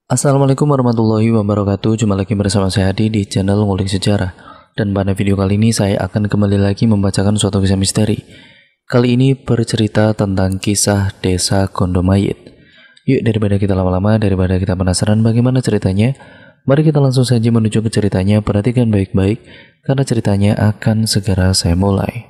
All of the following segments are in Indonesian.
Assalamualaikum warahmatullahi wabarakatuh. Jumpa lagi bersama saya Hadi di channel Ngulik Sejarah. Dan pada video kali ini saya akan kembali lagi membacakan suatu kisah misteri. Kali ini bercerita tentang kisah desa Gondomayit. Yuk, daripada kita lama-lama, daripada kita penasaran bagaimana ceritanya, mari kita langsung saja menuju ke ceritanya. Perhatikan baik-baik karena ceritanya akan segera saya mulai.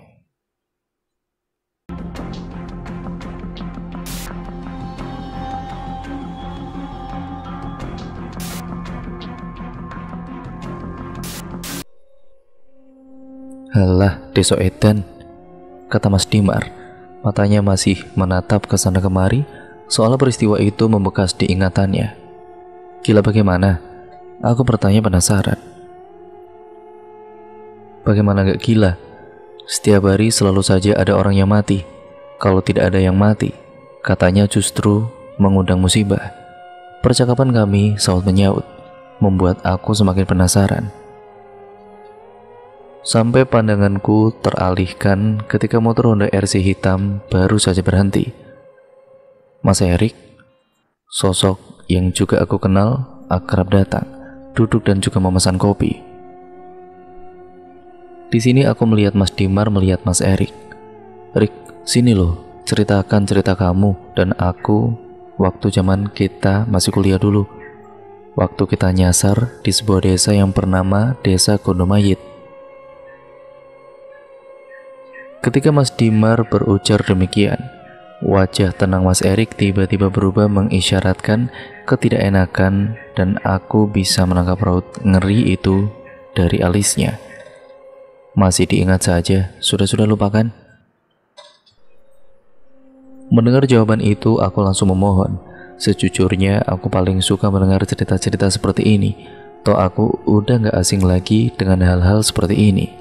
Halah, Deso Edan, kata Mas Dimar. Matanya masih menatap ke sana kemari, soal peristiwa itu membekas di ingatannya. Gila bagaimana? Aku bertanya penasaran. Bagaimana gak gila? Setiap hari selalu saja ada orang yang mati. Kalau tidak ada yang mati, katanya justru mengundang musibah. Percakapan kami saut menyaut, membuat aku semakin penasaran. Sampai pandanganku teralihkan ketika motor Honda RC hitam baru saja berhenti. Mas Erik, sosok yang juga aku kenal, akrab datang, duduk dan juga memesan kopi. Di sini aku melihat Mas Dimar melihat Mas Erik. Rik, sini loh, ceritakan cerita kamu dan aku waktu zaman kita masih kuliah dulu. Waktu kita nyasar di sebuah desa yang bernama Desa Gondomayit. Ketika Mas Dimar berujar demikian, wajah tenang Mas Erik tiba-tiba berubah mengisyaratkan ketidakenakan dan aku bisa menangkap raut ngeri itu dari alisnya. Masih diingat saja, sudah lupakan? Mendengar jawaban itu, aku langsung memohon. Sejujurnya, aku paling suka mendengar cerita-cerita seperti ini. Toh aku udah gak asing lagi dengan hal-hal seperti ini.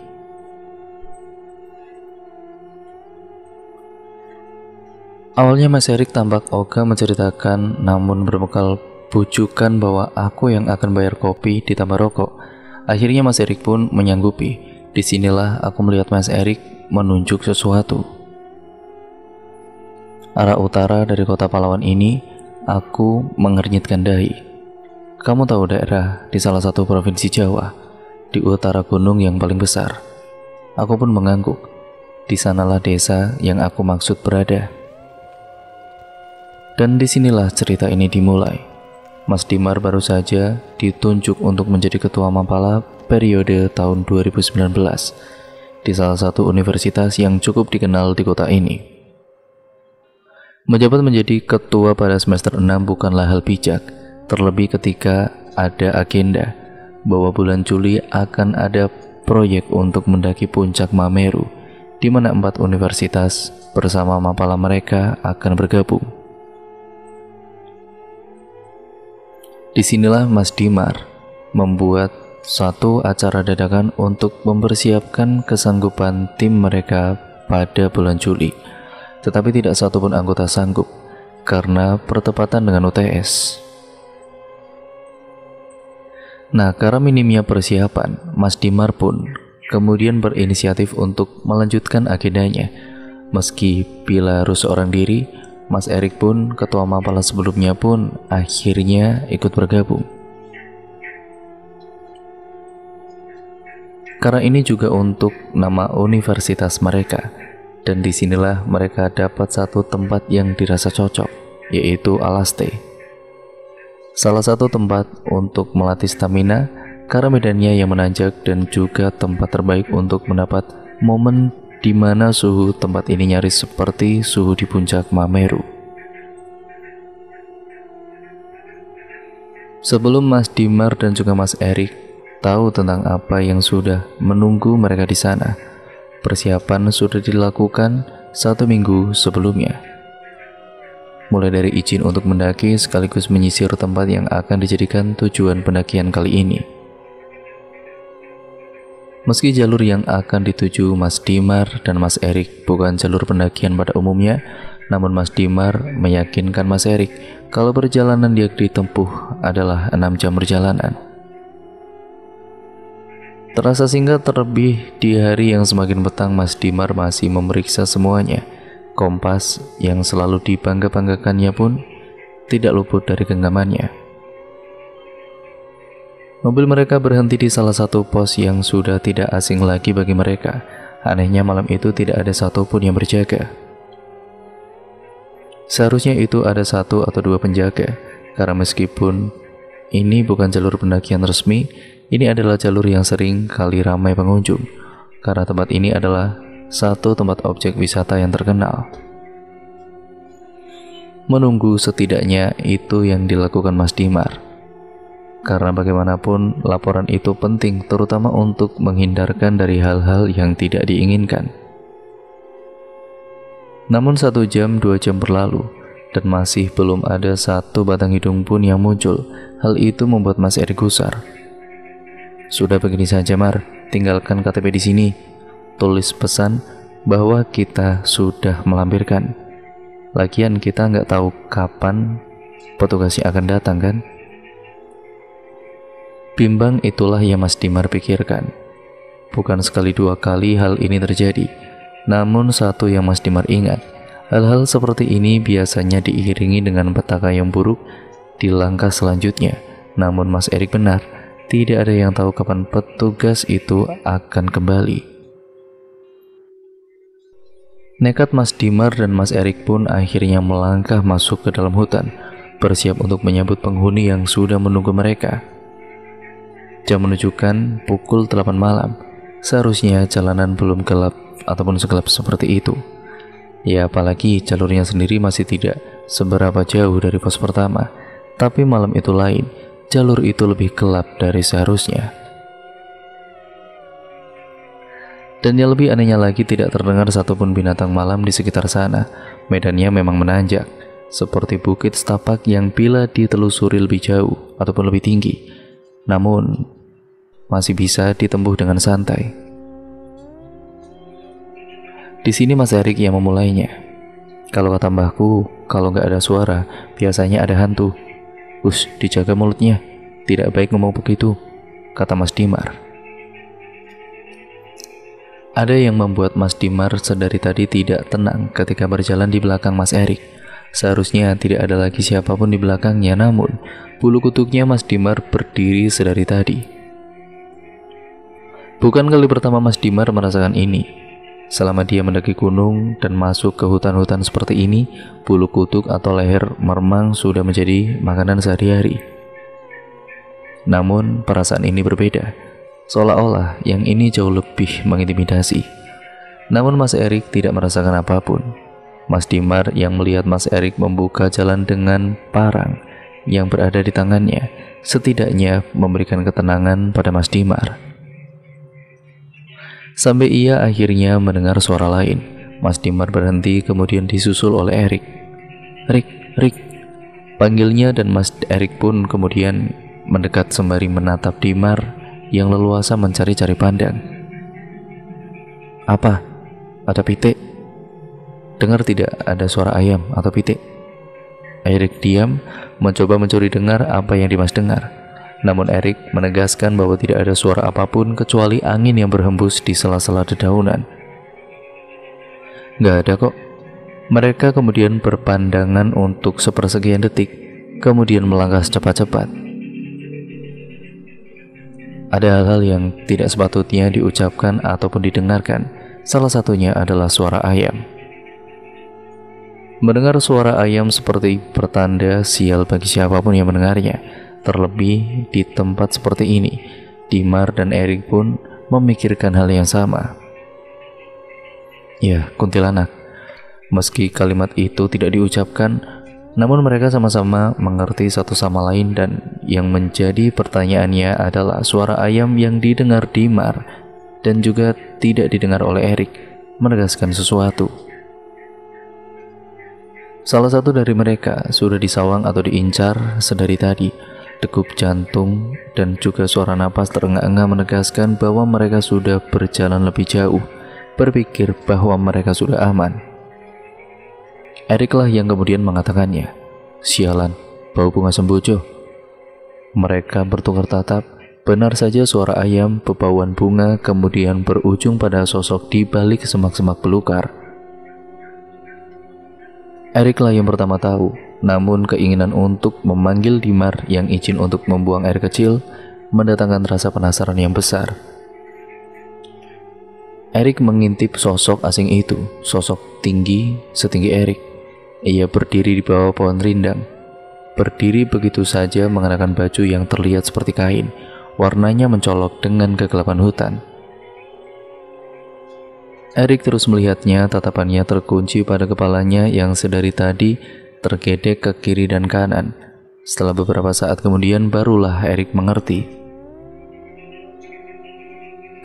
Awalnya Mas Erik tampak ogah menceritakan, namun berbekal bujukan bahwa aku yang akan bayar kopi ditambah rokok. Akhirnya Mas Erik pun menyanggupi. Disinilah aku melihat Mas Erik menunjuk sesuatu. Arah utara dari kota pahlawan ini, aku mengernyitkan dahi. Kamu tahu daerah di salah satu provinsi Jawa, di utara gunung yang paling besar. Aku pun mengangguk. Di sanalah desa yang aku maksud berada. Dan disinilah cerita ini dimulai. Mas Dimar baru saja ditunjuk untuk menjadi ketua Mapala periode tahun 2019 di salah satu universitas yang cukup dikenal di kota ini. Menjabat menjadi ketua pada semester 6 bukanlah hal bijak, terlebih ketika ada agenda bahwa bulan Juli akan ada proyek untuk mendaki puncak Mameru, di mana 4 universitas bersama Mapala mereka akan bergabung. Disinilah Mas Dimar membuat satu acara dadakan untuk mempersiapkan kesanggupan tim mereka pada bulan Juli. Tetapi tidak satupun anggota sanggup karena bertepatan dengan UTS. Nah, karena minimnya persiapan, Mas Dimar pun kemudian berinisiatif untuk melanjutkan agendanya. Meski bila harus seorang diri, Mas Erik pun, ketua Mapala sebelumnya pun akhirnya ikut bergabung. Karena ini juga untuk nama universitas mereka, dan disinilah mereka dapat satu tempat yang dirasa cocok, yaitu Alaste. Salah satu tempat untuk melatih stamina, karena medannya yang menanjak dan juga tempat terbaik untuk mendapat momen di mana suhu tempat ini nyaris seperti suhu di puncak Mameru. Sebelum Mas Dimar dan juga Mas Erik tahu tentang apa yang sudah menunggu mereka di sana, persiapan sudah dilakukan 1 minggu sebelumnya. Mulai dari izin untuk mendaki sekaligus menyisir tempat yang akan dijadikan tujuan pendakian kali ini. Meski jalur yang akan dituju Mas Dimar dan Mas Erik bukan jalur pendakian pada umumnya, namun Mas Dimar meyakinkan Mas Erik kalau perjalanan yang ditempuh adalah 6 jam perjalanan. Terasa singkat terlebih di hari yang semakin petang, Mas Dimar masih memeriksa semuanya. Kompas yang selalu dibangga-banggakannya pun tidak luput dari genggamannya. Mobil mereka berhenti di salah satu pos yang sudah tidak asing lagi bagi mereka. Anehnya malam itu tidak ada satupun yang berjaga. Seharusnya itu ada 1 atau 2 penjaga, karena meskipun ini bukan jalur pendakian resmi, ini adalah jalur yang sering kali ramai pengunjung, karena tempat ini adalah satu tempat objek wisata yang terkenal. Menunggu setidaknya itu yang dilakukan Mas Dimar, karena bagaimanapun laporan itu penting, terutama untuk menghindarkan dari hal-hal yang tidak diinginkan. Namun 1 jam 2 jam berlalu dan masih belum ada satu batang hidung pun yang muncul. Hal itu membuat Mas Erik gusar. Sudah begini saja Mar, tinggalkan KTP di sini. Tulis pesan bahwa kita sudah melampirkan. Lagian kita nggak tahu kapan petugasnya akan datang kan? Bimbang itulah yang Mas Dimar pikirkan. Bukan sekali 2 kali hal ini terjadi. Namun satu yang Mas Dimar ingat, hal-hal seperti ini biasanya diiringi dengan petaka yang buruk di langkah selanjutnya. Namun Mas Erik benar, tidak ada yang tahu kapan petugas itu akan kembali. Nekat Mas Dimar dan Mas Erik pun akhirnya melangkah masuk ke dalam hutan, bersiap untuk menyambut penghuni yang sudah menunggu mereka. Jam menunjukkan pukul 8 malam. Seharusnya jalanan belum gelap ataupun segelap seperti itu. Ya apalagi jalurnya sendiri masih tidak seberapa jauh dari pos pertama. Tapi malam itu lain, jalur itu lebih gelap dari seharusnya. Dan yang lebih anehnya lagi, tidak terdengar satupun binatang malam di sekitar sana. Medannya memang menanjak, seperti bukit setapak yang bila ditelusuri lebih jauh ataupun lebih tinggi, namun masih bisa ditempuh dengan santai. Di sini Mas Erik yang memulainya. Kalau kata mbahku, kalau nggak ada suara, biasanya ada hantu. Dijaga mulutnya, tidak baik ngomong begitu, kata Mas Dimar. Ada yang membuat Mas Dimar sedari tadi tidak tenang ketika berjalan di belakang Mas Erik. Seharusnya tidak ada lagi siapapun di belakangnya, namun bulu kutuknya Mas Dimar berdiri sedari tadi. Bukan kali pertama Mas Dimar merasakan ini. Selama dia mendaki gunung dan masuk ke hutan-hutan seperti ini, bulu kutuk atau leher meremang sudah menjadi makanan sehari-hari. Namun perasaan ini berbeda. Seolah-olah yang ini jauh lebih mengintimidasi. Namun Mas Erik tidak merasakan apapun. Mas Dimar yang melihat Mas Erik membuka jalan dengan parang yang berada di tangannya, setidaknya memberikan ketenangan pada Mas Dimar. Sampai ia akhirnya mendengar suara lain. Mas Dimar berhenti, kemudian disusul oleh Erik. Rik, panggilnya, dan Mas Erik pun kemudian mendekat sembari menatap Dimar yang leluasa mencari-cari pandang. Apa? Ada pitik? Dengar tidak ada suara ayam atau pitik? Erik diam, mencoba mencuri dengar apa yang Dimas dengar. Namun Erik menegaskan bahwa tidak ada suara apapun kecuali angin yang berhembus di sela-sela dedaunan. Gak ada kok. Mereka kemudian berpandangan untuk sepersekian detik, kemudian melangkah cepat-cepat. Ada hal-hal yang tidak sepatutnya diucapkan ataupun didengarkan. Salah satunya adalah suara ayam. Mendengar suara ayam seperti pertanda sial bagi siapapun yang mendengarnya. Terlebih di tempat seperti ini, Dimar dan Erik pun memikirkan hal yang sama. Ya, kuntilanak. Meski kalimat itu tidak diucapkan, namun mereka sama-sama mengerti satu sama lain, dan yang menjadi pertanyaannya adalah suara ayam yang didengar Dimar dan juga tidak didengar oleh Erik menegaskan sesuatu. Salah satu dari mereka sudah disawang atau diincar sedari tadi. Degup jantung dan juga suara napas terengah-engah menegaskan bahwa mereka sudah berjalan lebih jauh, berpikir bahwa mereka sudah aman. Eriklah yang kemudian mengatakannya. Sialan, bau bunga sembojo. Mereka bertukar tatap. Benar saja suara ayam, bebauan bunga, kemudian berujung pada sosok di balik semak-semak belukar. Eriklah yang pertama tahu. Namun keinginan untuk memanggil Dimar yang izin untuk membuang air kecil mendatangkan rasa penasaran yang besar. Erik mengintip sosok asing itu, sosok tinggi setinggi Erik. Ia berdiri di bawah pohon rindang. Berdiri begitu saja mengenakan baju yang terlihat seperti kain. Warnanya mencolok dengan kegelapan hutan. Erik terus melihatnya, tatapannya terkunci pada kepalanya yang sedari tadi tergedek ke kiri dan kanan. Setelah beberapa saat kemudian barulah Erik mengerti.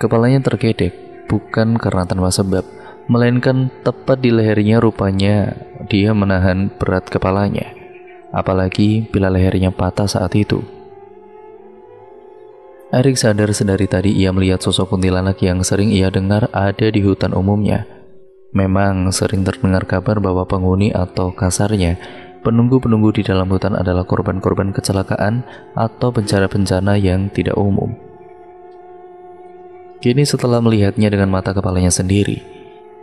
Kepalanya tergedek bukan karena tanpa sebab, melainkan tepat di lehernya. Rupanya dia menahan berat kepalanya, apalagi bila lehernya patah saat itu. Erik sadar sedari tadi ia melihat sosok kuntilanak yang sering ia dengar ada di hutan umumnya. Memang sering terdengar kabar bahwa penghuni atau kasarnya penunggu-penunggu di dalam hutan adalah korban-korban kecelakaan atau bencana-bencana yang tidak umum. Kini setelah melihatnya dengan mata kepalanya sendiri,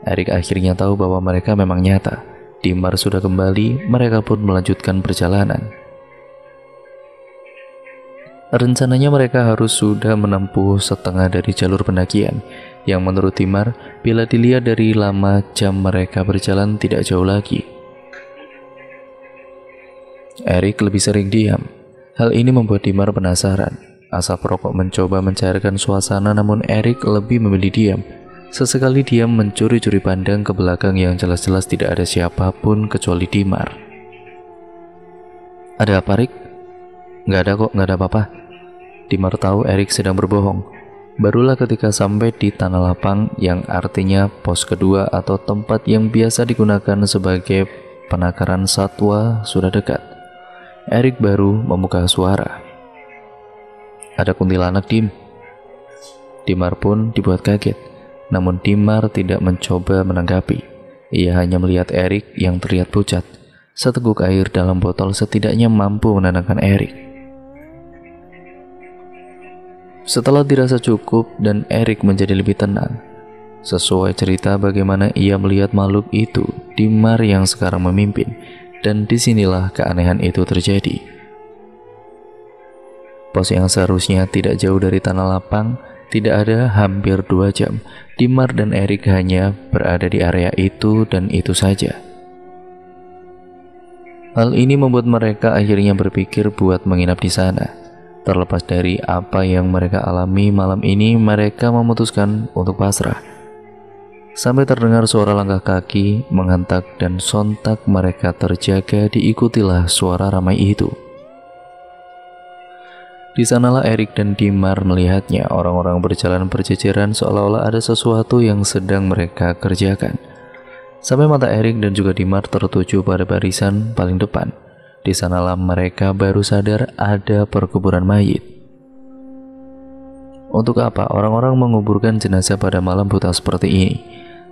Erik akhirnya tahu bahwa mereka memang nyata. Dimar sudah kembali, mereka pun melanjutkan perjalanan. Rencananya mereka harus sudah menempuh setengah dari jalur pendakian, yang menurut Dimar, bila dilihat dari lama jam mereka berjalan tidak jauh lagi. Erik lebih sering diam. Hal ini membuat Dimar penasaran. Asap rokok mencoba mencairkan suasana, namun Erik lebih memilih diam. Sesekali dia mencuri-curi pandang ke belakang yang jelas-jelas tidak ada siapapun kecuali Dimar. "Ada apa, Rik?" "Nggak ada kok, nggak ada apa-apa." Dimar tahu Erik sedang berbohong. Barulah ketika sampai di tanah lapang, yang artinya pos kedua atau tempat yang biasa digunakan sebagai penakaran satwa, sudah dekat, Erik baru membuka suara. "Ada kuntilanak, Dim." Dimar pun dibuat kaget, namun Dimar tidak mencoba menanggapi. Ia hanya melihat Erik yang terlihat pucat. Seteguk air dalam botol setidaknya mampu menenangkan Erik. Setelah dirasa cukup dan Erik menjadi lebih tenang, sesuai cerita bagaimana ia melihat makhluk itu, Dimar yang sekarang memimpin, dan disinilah keanehan itu terjadi. Pos yang seharusnya tidak jauh dari tanah lapang tidak ada hampir 2 jam. Dimar dan Erik hanya berada di area itu dan itu saja. Hal ini membuat mereka akhirnya berpikir buat menginap di sana. Terlepas dari apa yang mereka alami malam ini, mereka memutuskan untuk pasrah. Sampai terdengar suara langkah kaki menghentak dan sontak mereka terjaga, diikutilah suara ramai itu. Di sanalah Erik dan Dimar melihatnya. Orang-orang berjalan berjejeran seolah-olah ada sesuatu yang sedang mereka kerjakan. Sampai mata Erik dan juga Dimar tertuju pada barisan paling depan. Di sanalah mereka baru sadar ada perkuburan mayit. Untuk apa orang-orang menguburkan jenazah pada malam buta seperti ini?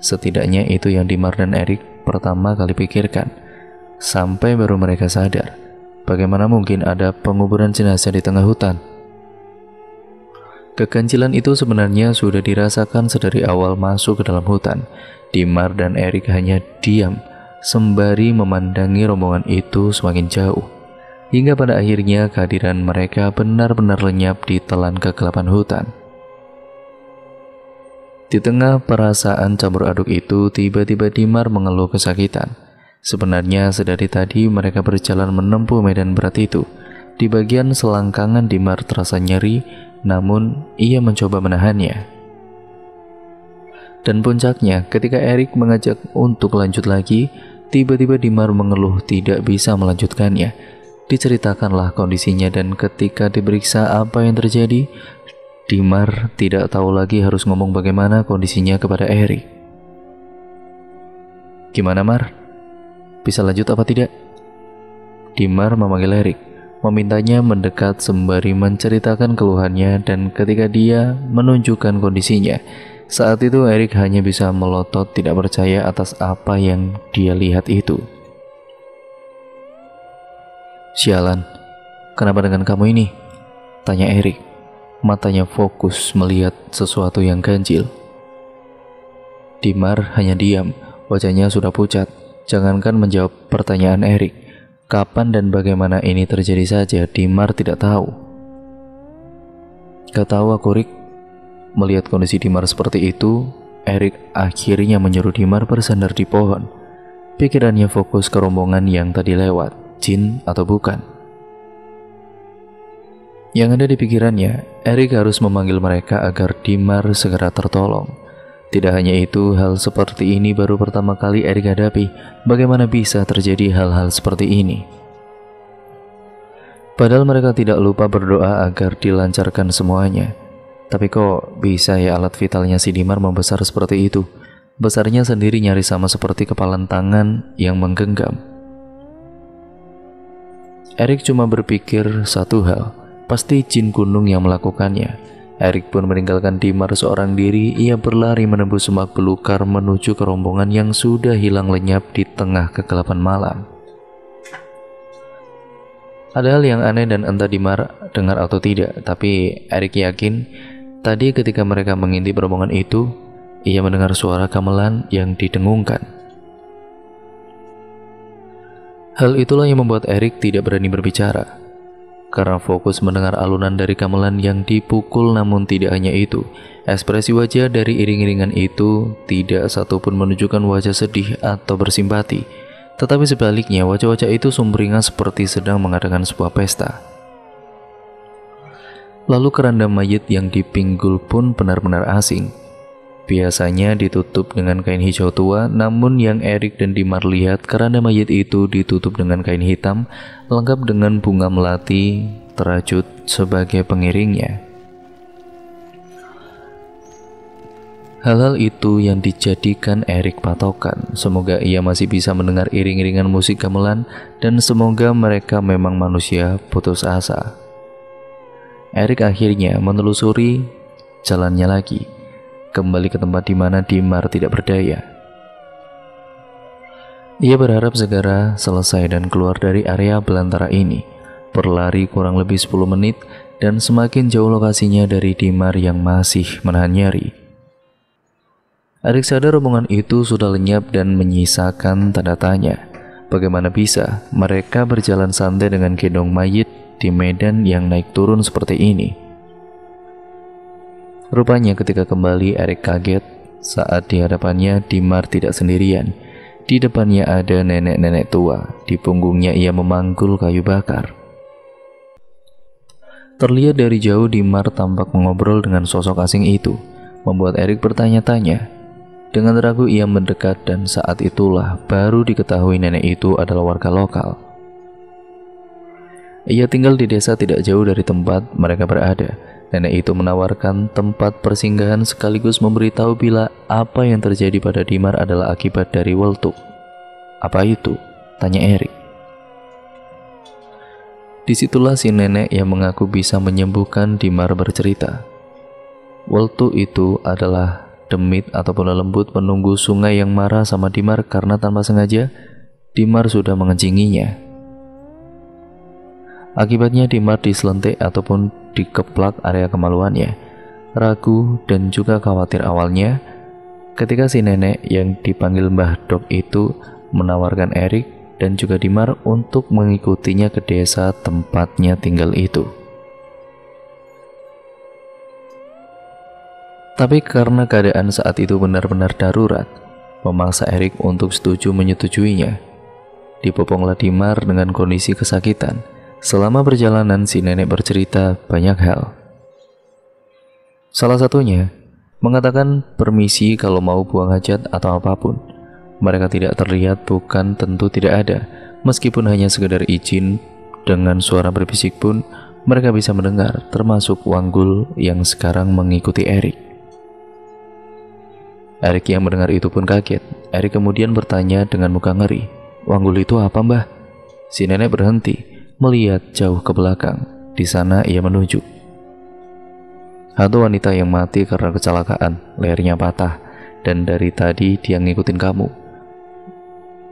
Setidaknya itu yang Dimar dan Erik pertama kali pikirkan. Sampai baru mereka sadar, bagaimana mungkin ada penguburan jenazah di tengah hutan? Keganjilan itu sebenarnya sudah dirasakan sedari awal masuk ke dalam hutan. Dimar dan Erik hanya diam sembari memandangi rombongan itu semakin jauh, hingga pada akhirnya kehadiran mereka benar-benar lenyap di telan kegelapan hutan. Di tengah perasaan campur aduk itu, tiba-tiba Dimar mengeluh kesakitan. Sebenarnya sedari tadi mereka berjalan menempuh medan berat itu. Di bagian selangkangan Dimar terasa nyeri, namun ia mencoba menahannya. Dan puncaknya, ketika Erik mengajak untuk lanjut lagi, tiba-tiba Dimar mengeluh tidak bisa melanjutkannya. Diceritakanlah kondisinya, dan ketika diperiksa apa yang terjadi, Dimar tidak tahu lagi harus ngomong bagaimana kondisinya kepada Erik. "Gimana, Mar? Bisa lanjut apa tidak?" Dimar memanggil Erik, memintanya mendekat sembari menceritakan keluhannya, dan ketika dia menunjukkan kondisinya, saat itu Erik hanya bisa melotot tidak percaya atas apa yang dia lihat itu. "Sialan, kenapa dengan kamu ini?" tanya Erik. Matanya fokus melihat sesuatu yang ganjil. Dimar hanya diam, wajahnya sudah pucat. Jangankan menjawab pertanyaan Erik, kapan dan bagaimana ini terjadi saja Dimar tidak tahu. "Gak tahu aku, Rick." Melihat kondisi Dimar seperti itu, Erik akhirnya menyuruh Dimar bersandar di pohon. Pikirannya fokus ke rombongan yang tadi lewat, jin atau bukan. Yang ada di pikirannya, Erik harus memanggil mereka agar Dimar segera tertolong. Tidak hanya itu, hal seperti ini baru pertama kali Erik hadapi. Bagaimana bisa terjadi hal-hal seperti ini? Padahal mereka tidak lupa berdoa agar dilancarkan semuanya. Tapi kok bisa ya alat vitalnya si Dimar membesar seperti itu? Besarnya sendiri nyaris sama seperti kepalan tangan yang menggenggam. Erik cuma berpikir satu hal, pasti jin gunung yang melakukannya. Erik pun meninggalkan Dimar seorang diri. Ia berlari menembus semak belukar menuju ke rombongan yang sudah hilang lenyap di tengah kegelapan malam. Ada hal yang aneh dan entah Dimar dengar atau tidak, tapi Erik yakin tadi ketika mereka mengintip rombongan itu, ia mendengar suara gamelan yang didengungkan. Hal itulah yang membuat Erik tidak berani berbicara. Karena fokus mendengar alunan dari gamelan yang dipukul. Namun tidak hanya itu, ekspresi wajah dari iring-iringan itu tidak satupun menunjukkan wajah sedih atau bersimpati. Tetapi sebaliknya, wajah-wajah itu sumringah seperti sedang mengadakan sebuah pesta. Lalu keranda mayit yang dipinggul pun benar-benar asing. Biasanya ditutup dengan kain hijau tua, namun yang Erik dan Dimar lihat, keranda mayit itu ditutup dengan kain hitam, lengkap dengan bunga melati terajut sebagai pengiringnya. Hal-hal itu yang dijadikan Erik patokan. Semoga ia masih bisa mendengar iring-iringan musik gamelan, dan semoga mereka memang manusia putus asa. Erik akhirnya menelusuri jalannya lagi, kembali ke tempat di mana Dimar tidak berdaya. Ia berharap segera selesai dan keluar dari area belantara ini. Berlari kurang lebih 10 menit dan semakin jauh lokasinya dari Dimar yang masih menahan nyeri. Erik sadar rombongan itu sudah lenyap dan menyisakan tanda tanya. Bagaimana bisa mereka berjalan santai dengan gendong mayit di medan yang naik turun seperti ini? Rupanya ketika kembali, Erik kaget saat di hadapannya Dimar tidak sendirian. Di depannya ada nenek-nenek tua. Di punggungnya ia memanggul kayu bakar. Terlihat dari jauh Dimar tampak mengobrol dengan sosok asing itu, membuat Erik bertanya-tanya. Dengan ragu ia mendekat dan saat itulah baru diketahui nenek itu adalah warga lokal. Ia tinggal di desa tidak jauh dari tempat mereka berada. Nenek itu menawarkan tempat persinggahan sekaligus memberitahu bila apa yang terjadi pada Dimar adalah akibat dari Weltuk. "Apa itu?" tanya Erik. Disitulah si nenek yang mengaku bisa menyembuhkan Dimar bercerita. Weltuk itu adalah demit ataupun lembut penunggu sungai yang marah sama Dimar karena tanpa sengaja Dimar sudah mengencinginya. Akibatnya Dimar diselentik ataupun dikeplak area kemaluannya. Ragu dan juga khawatir awalnya ketika si nenek yang dipanggil Mbah Dok itu menawarkan Erik dan juga Dimar untuk mengikutinya ke desa tempatnya tinggal itu. Tapi karena keadaan saat itu benar-benar darurat, memaksa Erik untuk menyetujuinya. Diboponglah Dimar dengan kondisi kesakitan. Selama perjalanan si nenek bercerita banyak hal. Salah satunya mengatakan permisi kalau mau buang hajat atau apapun. Mereka tidak terlihat, bukan tentu tidak ada. Meskipun hanya sekedar izin dengan suara berbisik pun mereka bisa mendengar, termasuk Wanggul yang sekarang mengikuti Erik. Erik yang mendengar itu pun kaget. Erik kemudian bertanya dengan muka ngeri, "Wanggul itu apa, Mbah?" Si nenek berhenti, melihat jauh ke belakang. Di sana ia menunjuk. "Hantu wanita yang mati karena kecelakaan, lehernya patah, dan dari tadi dia ngikutin kamu.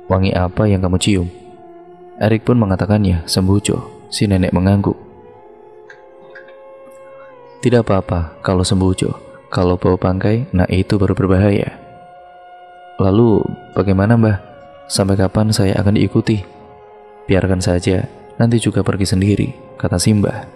Wangi apa yang kamu cium?" Erik pun mengatakannya, "Sembujo." Si nenek mengangguk. "Tidak apa-apa kalau sembujo. Kalau bau bangkai, nah itu baru berbahaya." "Lalu bagaimana, Mbah? Sampai kapan saya akan diikuti?" "Biarkan saja, nanti juga pergi sendiri," kata Simbah.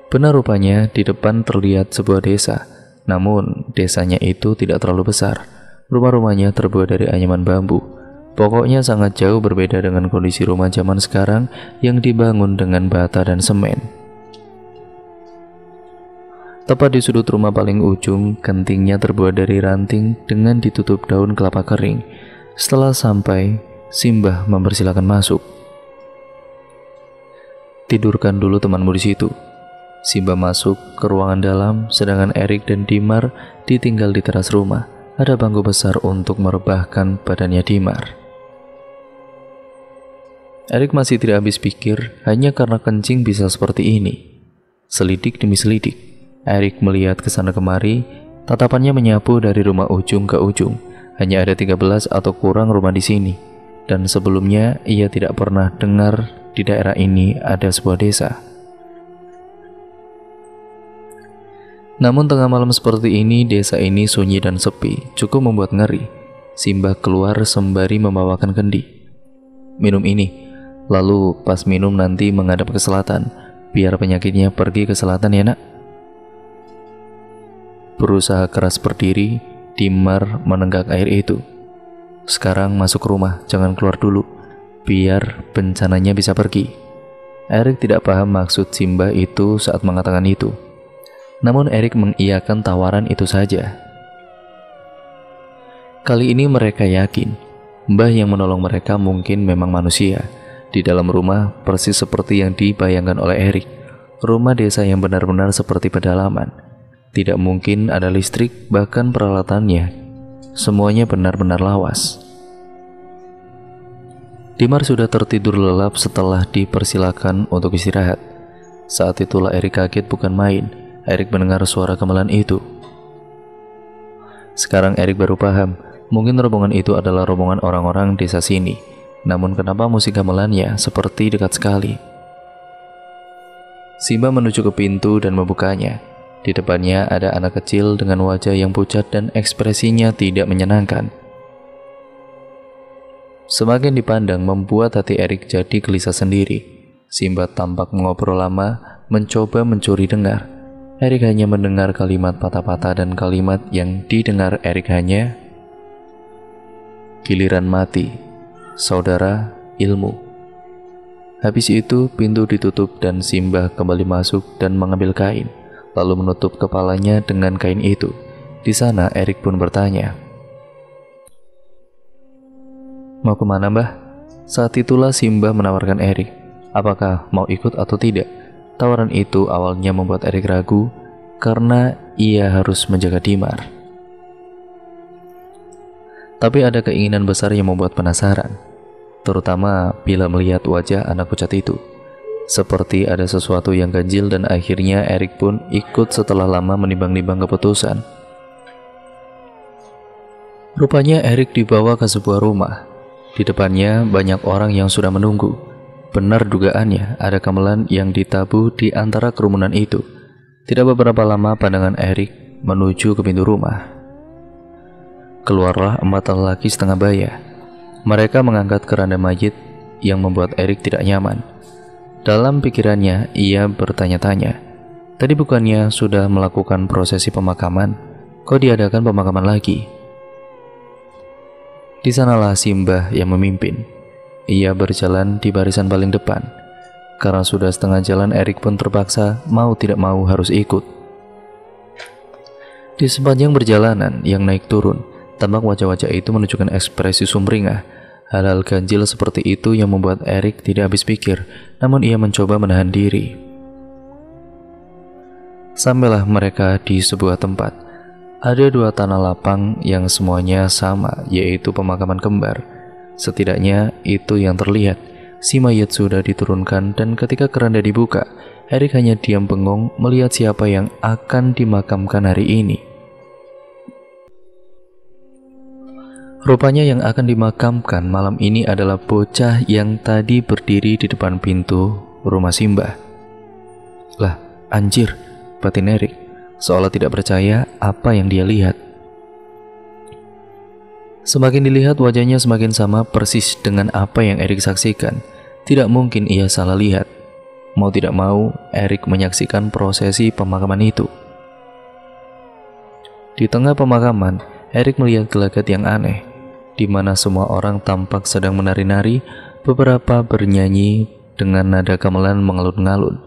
Benar rupanya di depan terlihat sebuah desa. Namun desanya itu tidak terlalu besar. Rumah-rumahnya terbuat dari anyaman bambu. Pokoknya sangat jauh berbeda dengan kondisi rumah zaman sekarang yang dibangun dengan bata dan semen. Tepat di sudut rumah paling ujung, gentingnya terbuat dari ranting dengan ditutup daun kelapa kering. Setelah sampai, Simbah mempersilakan masuk. Tidurkan dulu temanmu di situ. Simbah masuk ke ruangan dalam, sedangkan Erik dan Dimar ditinggal di teras rumah. Ada bangku besar untuk merebahkan badannya Dimar. Erik masih tidak habis pikir, hanya karena kencing bisa seperti ini. Selidik demi selidik, Erik melihat ke sana kemari, tatapannya menyapu dari rumah ujung ke ujung. Hanya ada 13 atau kurang rumah di sini. Dan sebelumnya ia tidak pernah dengar di daerah ini ada sebuah desa. Namun tengah malam seperti ini, desa ini sunyi dan sepi, cukup membuat ngeri. Simbah keluar sembari membawakan kendi. Minum ini. Lalu pas minum nanti menghadap ke selatan, biar penyakitnya pergi ke selatan ya nak. Berusaha keras berdiri, Dimar menenggak air itu. Sekarang masuk rumah, jangan keluar dulu, biar bencananya bisa pergi. Erik tidak paham maksud Simbah itu saat mengatakan itu. Namun Erik mengiyakan tawaran itu saja. Kali ini mereka yakin, Mbah yang menolong mereka mungkin memang manusia. Di dalam rumah persis seperti yang dibayangkan oleh Erik. Rumah desa yang benar-benar seperti pedalaman. Tidak mungkin ada listrik, bahkan peralatannya semuanya benar-benar lawas. Dimar sudah tertidur lelap setelah dipersilakan untuk istirahat. Saat itulah Erik kaget bukan main. Erik mendengar suara gamelan itu. Sekarang Erik baru paham, mungkin rombongan itu adalah rombongan orang-orang desa sini. Namun kenapa musik gamelannya seperti dekat sekali? Simbah menuju ke pintu dan membukanya. Di depannya ada anak kecil dengan wajah yang pucat dan ekspresinya tidak menyenangkan. Semakin dipandang membuat hati Erik jadi gelisah sendiri. Simbah tampak mengobrol lama, mencoba mencuri dengar. Erik hanya mendengar kalimat patah-patah dan kalimat yang didengar Erik hanya giliran mati, saudara, ilmu. Habis itu pintu ditutup dan Simbah kembali masuk dan mengambil kain, lalu menutup kepalanya dengan kain itu. Di sana Erik pun bertanya, "Mau kemana Mbah?" Saat itulah Simbah menawarkan Erik, apakah mau ikut atau tidak. Tawaran itu awalnya membuat Erik ragu, karena ia harus menjaga Dimar. Tapi ada keinginan besar yang membuat penasaran, terutama bila melihat wajah anak pucat itu. Seperti ada sesuatu yang ganjil dan akhirnya Erik pun ikut setelah lama menimbang-nimbang keputusan. Rupanya Erik dibawa ke sebuah rumah. Di depannya banyak orang yang sudah menunggu. Benar dugaannya, ada gamelan yang ditabuh di antara kerumunan itu. Tidak beberapa lama pandangan Erik menuju ke pintu rumah. Keluarlah 4 lelaki setengah baya. Mereka mengangkat keranda mayit yang membuat Erik tidak nyaman. Dalam pikirannya, ia bertanya-tanya, tadi bukannya sudah melakukan prosesi pemakaman, kok diadakan pemakaman lagi? Di sanalah Simbah yang memimpin. Ia berjalan di barisan paling depan. Karena sudah setengah jalan, Erik pun terpaksa mau tidak mau harus ikut. Di sepanjang perjalanan yang naik turun, tampak wajah-wajah itu menunjukkan ekspresi sumringah. Hal-hal ganjil seperti itu yang membuat Erik tidak habis pikir, namun ia mencoba menahan diri. Sampailah mereka di sebuah tempat. Ada 2 tanah lapang yang semuanya sama, yaitu pemakaman kembar. Setidaknya itu yang terlihat. Si mayat sudah diturunkan dan ketika keranda dibuka, Erik hanya diam bengong melihat siapa yang akan dimakamkan hari ini. Rupanya yang akan dimakamkan malam ini adalah bocah yang tadi berdiri di depan pintu rumah Simbah. Lah, anjir, batin Erik, seolah tidak percaya apa yang dia lihat. Semakin dilihat wajahnya semakin sama persis dengan apa yang Erik saksikan. Tidak mungkin ia salah lihat. Mau tidak mau, Erik menyaksikan prosesi pemakaman itu. Di tengah pemakaman, Erik melihat gelagat yang aneh, di mana semua orang tampak sedang menari-nari, beberapa bernyanyi dengan nada gamelan mengalun-ngalun.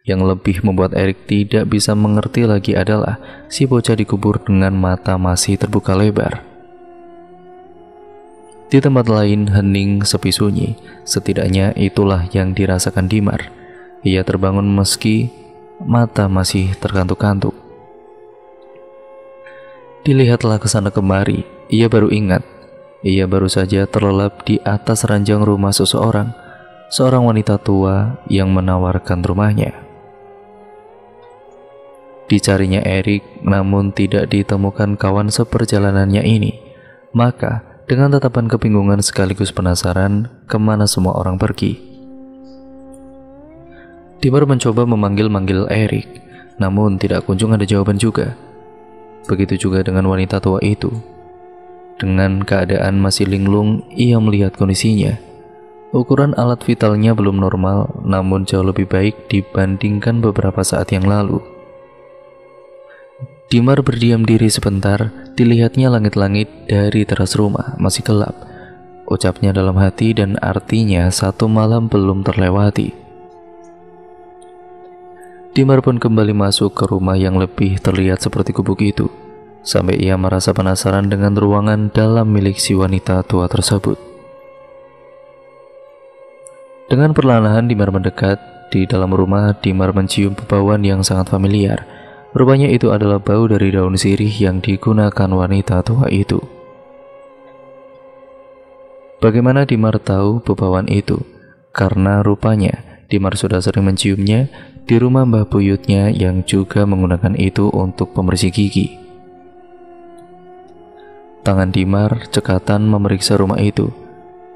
Yang lebih membuat Erik tidak bisa mengerti lagi adalah si bocah dikubur dengan mata masih terbuka lebar. Di tempat lain hening sepi sunyi, setidaknya itulah yang dirasakan Dimar. Ia terbangun meski mata masih terkantuk-kantuk. Dilihatlah ke sana kemari, ia baru ingat. Ia baru saja terlelap di atas ranjang rumah seseorang, seorang wanita tua yang menawarkan rumahnya. Dicarinya Erik, namun tidak ditemukan kawan seperjalanannya ini. Maka, dengan tatapan kebingungan sekaligus penasaran, kemana semua orang pergi. Dimar mencoba memanggil-manggil Erik, namun tidak kunjung ada jawaban juga. Begitu juga dengan wanita tua itu. Dengan keadaan masih linglung, ia melihat kondisinya. Ukuran alat vitalnya belum normal, namun jauh lebih baik dibandingkan beberapa saat yang lalu. Dimar berdiam diri sebentar, dilihatnya langit-langit dari teras rumah masih gelap. Ucapnya dalam hati dan artinya satu malam belum terlewati. Dimar pun kembali masuk ke rumah yang lebih terlihat seperti gubuk itu, sampai ia merasa penasaran dengan ruangan dalam milik si wanita tua tersebut. Dengan perlahan Dimar mendekat. Di dalam rumah, Dimar mencium bauan yang sangat familiar. Rupanya itu adalah bau dari daun sirih yang digunakan wanita tua itu. Bagaimana Dimar tahu bauan itu? Karena rupanya Dimar sudah sering menciumnya di rumah Mbah Buyutnya yang juga menggunakan itu untuk pembersih gigi. Tangan Dimar cekatan memeriksa rumah itu.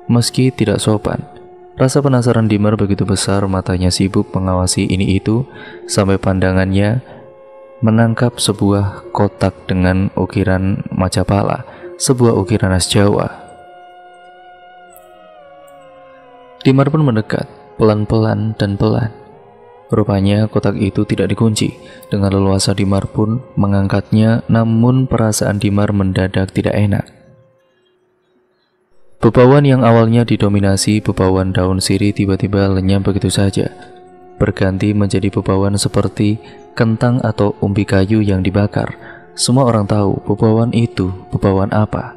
Meski tidak sopan, rasa penasaran Dimar begitu besar, matanya sibuk mengawasi ini itu, sampai pandangannya menangkap sebuah kotak dengan ukiran Majapala, sebuah ukiran khas Jawa. Dimar pun mendekat, pelan-pelan dan pelan. Rupanya kotak itu tidak dikunci. Dengan leluasa Dimar pun mengangkatnya, namun perasaan Dimar mendadak tidak enak. Bebauan yang awalnya didominasi bebauan daun sirih tiba-tiba lenyap begitu saja, berganti menjadi bebauan seperti kentang atau umbi kayu yang dibakar. Semua orang tahu bebauan itu bebauan apa.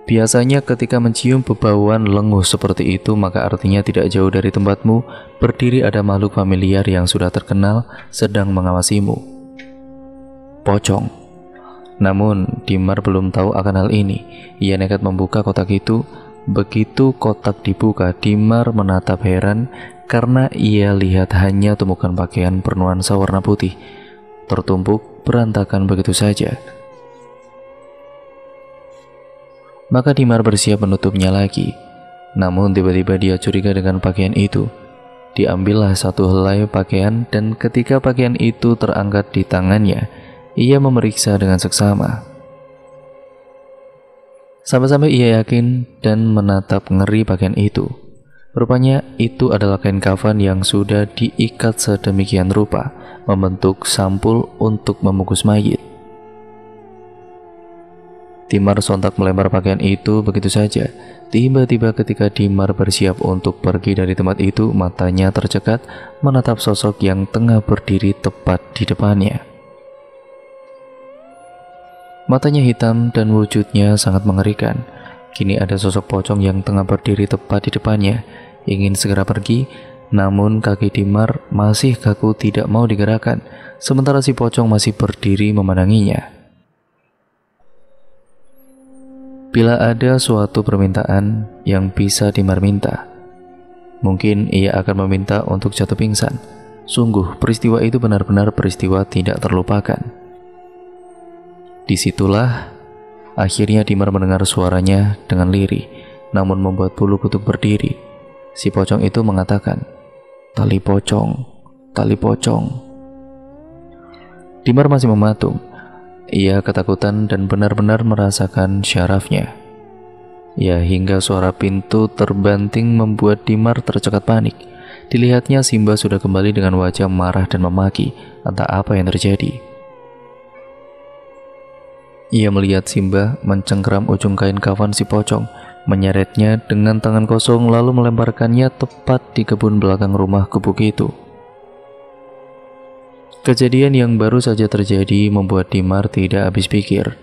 Biasanya ketika mencium bebauan lenguh seperti itu, maka artinya tidak jauh dari tempatmu berdiri ada makhluk familiar yang sudah terkenal sedang mengawasimu. Pocong. Namun Dimar belum tahu akan hal ini. Ia nekat membuka kotak itu. Begitu kotak dibuka, Dimar menatap heran karena ia lihat hanya tumpukan pakaian bernuansa warna putih, tertumpuk berantakan begitu saja. Maka Dimar bersiap menutupnya lagi. Namun tiba-tiba dia curiga dengan pakaian itu. Diambillah satu helai pakaian, dan ketika pakaian itu terangkat di tangannya, ia memeriksa dengan seksama. Sampai-sampai ia yakin dan menatap ngeri pakaian itu. Rupanya itu adalah kain kafan yang sudah diikat sedemikian rupa, membentuk sampul untuk membungkus mayit. Dimar sontak melempar pakaian itu begitu saja. Tiba-tiba ketika Dimar bersiap untuk pergi dari tempat itu, matanya tercekat menatap sosok yang tengah berdiri tepat di depannya. Matanya hitam dan wujudnya sangat mengerikan. Kini ada sosok pocong yang tengah berdiri tepat di depannya. Ingin segera pergi, namun kaki Dimar masih kaku tidak mau digerakkan, sementara si pocong masih berdiri memandanginya. Bila ada suatu permintaan yang bisa Dimar minta, mungkin ia akan meminta untuk jatuh pingsan. Sungguh peristiwa itu benar-benar peristiwa tidak terlupakan. Disitulah akhirnya Dimar mendengar suaranya dengan lirih, namun membuat bulu kuduk berdiri. Si pocong itu mengatakan, "Tali pocong, tali pocong." Dimar masih mematung. Ia ketakutan dan benar-benar merasakan syarafnya. Ya, hingga suara pintu terbanting membuat Dimar tercekat panik. Dilihatnya Simba sudah kembali dengan wajah marah dan memaki. Entah apa yang terjadi. Ia melihat Simba mencengkeram ujung kain kafan si pocong, menyeretnya dengan tangan kosong lalu melemparkannya tepat di kebun belakang rumah gubuk itu. Kejadian yang baru saja terjadi membuat Dimar tidak habis pikir.